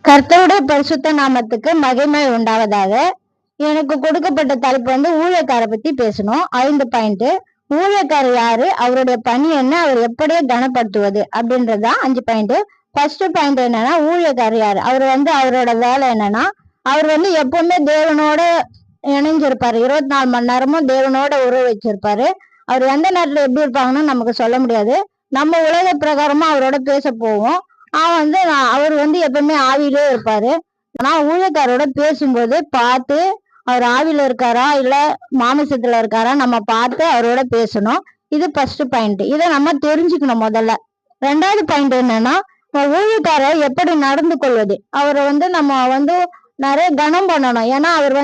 கர்த்தருடைய பரிசுத்த நாமத்துக்கு மகிமை உண்டாவதாக. எனக்கு கொடுக்கப்பட்ட தலைப்பு ஊழியக்கார பத்தி பேசணும். 5 பாயிண்ட். ஊழியக்காரர் யாரு, அவருடைய பணி என்ன, அவர் எப்படியே கனப்படுத்துவது அப்படின்றதுதான் 5 பாயிண்ட். ஃபர்ஸ்ட் பாயிண்ட் என்னன்னா, ஊழியக்காரர் யாரு, அவர் அவரோட வேலை என்னன்னா, அவர் எப்பவுமே தேவனோட இணைஞ்சிருப்பாரு. 24 மணி நேரமும் தேவனோட உறவு வச்சிருப்பாரு. அவர் எந்த நேரத்துல எப்படி இருப்பாங்கன்னு நமக்கு சொல்ல முடியாது. நம்ம உலக பிரகாரமா அவரோட பேச போவோம். அவர் எப்பவுமே ஆவியிலே இருப்பாரு. ஆனா ஊழியக்காரோட பேசும்போது பார்த்து அவர் ஆவியில இருக்காரா இல்ல மாமிசத்துல இருக்காரா நம்ம பார்த்து அவரோட பேசணும். இது ஃபர்ஸ்ட் பாயிண்ட். இதை நம்ம தெரிஞ்சுக்கணும் முதல்ல. 2வது பாயிண்ட் என்னன்னா, ஊழியக்காரர் எப்படி நடந்து கொள்வது. அவரை நம்ம நிறைய கனம் பண்ணணும். ஏன்னா அவர்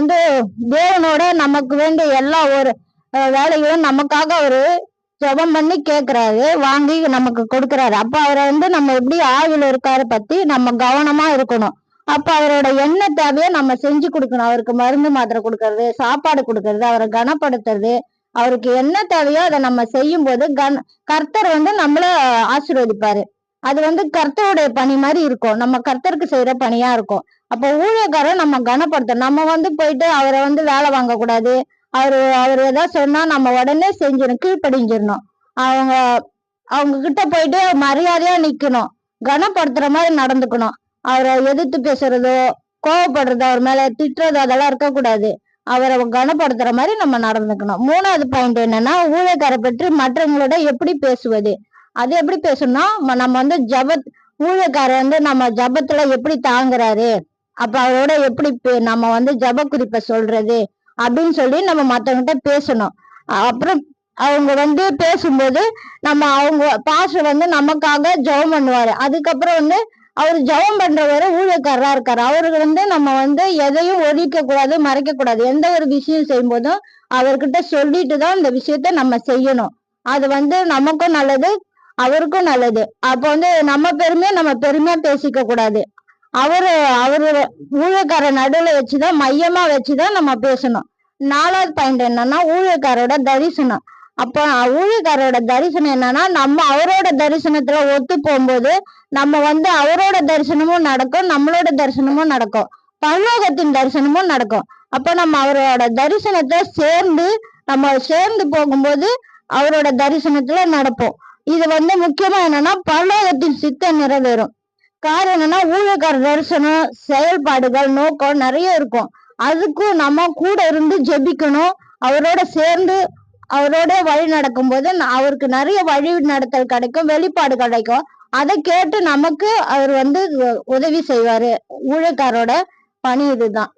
தேவனோட நமக்கு வேண்டிய எல்லா ஒரு வேலைகளும் நமக்காக அவரு ஜெபம் பண்ணி கேக்குறாரு, வாங்கி நமக்கு கொடுக்குறாரு. அப்ப அவரை நம்ம எப்படி ஆவில இருக்காரு பத்தி நம்ம கவனமா இருக்கணும். அப்ப அவரோட என்ன தேவையோ நம்ம செஞ்சு கொடுக்கணும். அவருக்கு மருந்து மாத்திரை கொடுக்கறது, சாப்பாடு கொடுக்கறது, அவரை கனப்படுத்துறது, அவருக்கு என்ன தேவையோ அதை நம்ம செய்யும் போது கர்த்தர் நம்மள ஆசீர்வதிப்பாரு. அது கர்த்தருடைய பணி மாதிரி இருக்கும். நம்ம கர்த்தருக்கு செய்யற பணியா இருக்கும். அப்ப ஊழியக்காரர் நம்ம கனப்படுத்தணும். நம்ம போயிட்டு அவரை வேலை வாங்க கூடாது. அவர் ஏதாவது சொன்னா நம்ம உடனே செஞ்சிடணும், கீழ்ப்படிஞ்சிடணும். அவங்க அவங்க கிட்ட போயிட்டு மரியாதையா நிக்கணும், கனப்படுத்துற மாதிரி நடந்துக்கணும். அவரை எதிர்த்து பேசுறதோ கோவப்படுறதோ அவர் மேல திட்டுறதோ அதெல்லாம் இருக்கக்கூடாது. அவரை கனப்படுத்துற மாதிரி நம்ம நடந்துக்கணும். 3வது பாயிண்ட் என்னன்னா, ஊழியக்காரை பற்றி மற்றவங்களோட எப்படி பேசுவது. அது எப்படி பேசணும்னா, நம்ம ஊழியக்காரர் நம்ம ஜபத்துல எப்படி தாங்குறாரு, அப்ப அவரோட எப்படி நம்ம ஜப குறிப்பை சொல்றது அப்படின்னு சொல்லி நம்ம மத்தவங்கிட்ட பேசணும். அப்புறம் அவங்க பேசும்போது அவங்க பாஸ்டர் நமக்காக ஜெபம் பண்ணுவாரு. அதுக்கப்புறம் அவர் ஜெபம் பண்றவரை ஊழியக்காரரா இருக்காரு. அவருக்கு நம்ம எதையும் ஒழிக்க கூடாது, மறைக்க கூடாது. எந்த ஒரு விஷயம் செய்யும் போதும் அவர்கிட்ட சொல்லிட்டு தான் இந்த விஷயத்த நம்ம செய்யணும். அது நமக்கும் நல்லது, அவருக்கும் நல்லது. அப்ப நம்ம பெருமையா பேசிக்க கூடாது. அவரு ஊழியக்கார நடுவுல வச்சுதான், மையமா வச்சுதான் நம்ம பேசணும். 4வது பாயிண்ட் என்னன்னா, ஊழியக்காரோட தரிசனம். அப்ப ஊழியக்காரோட தரிசனம் என்னன்னா, நம்ம அவரோட தரிசனத்துல ஒத்து போகும்போது நம்ம அவரோட தரிசனமும் நடக்கும், நம்மளோட தரிசனமும் நடக்கும், பரலோகத்தின் தரிசனமும் நடக்கும். அப்ப நம்ம அவரோட தரிசனத்தை சேர்ந்து போகும்போது அவரோட தரிசனத்துல நடப்போம். இது முக்கியமா என்னன்னா, பரலோகத்தின் சித்தம் நிறைவேறும். காரணம் என்னன்னா, ஊழியக்கார தரிசனம், செயல்பாடுகள், நோக்கம் நிறைய இருக்கும். அதுக்கும் நம்ம கூட இருந்து ஜெபிக்கணும். அவரோட சேர்ந்து அவரோட வழி நடக்கும் போது அவருக்கு நிறைய வழி நடத்தல் கிடைக்கும், வெளிப்பாடு கிடைக்கும். அதை கேட்டு நமக்கு அவர் உதவி செய்வாரு. ஊழியக்காரோட பணி இதுதான்.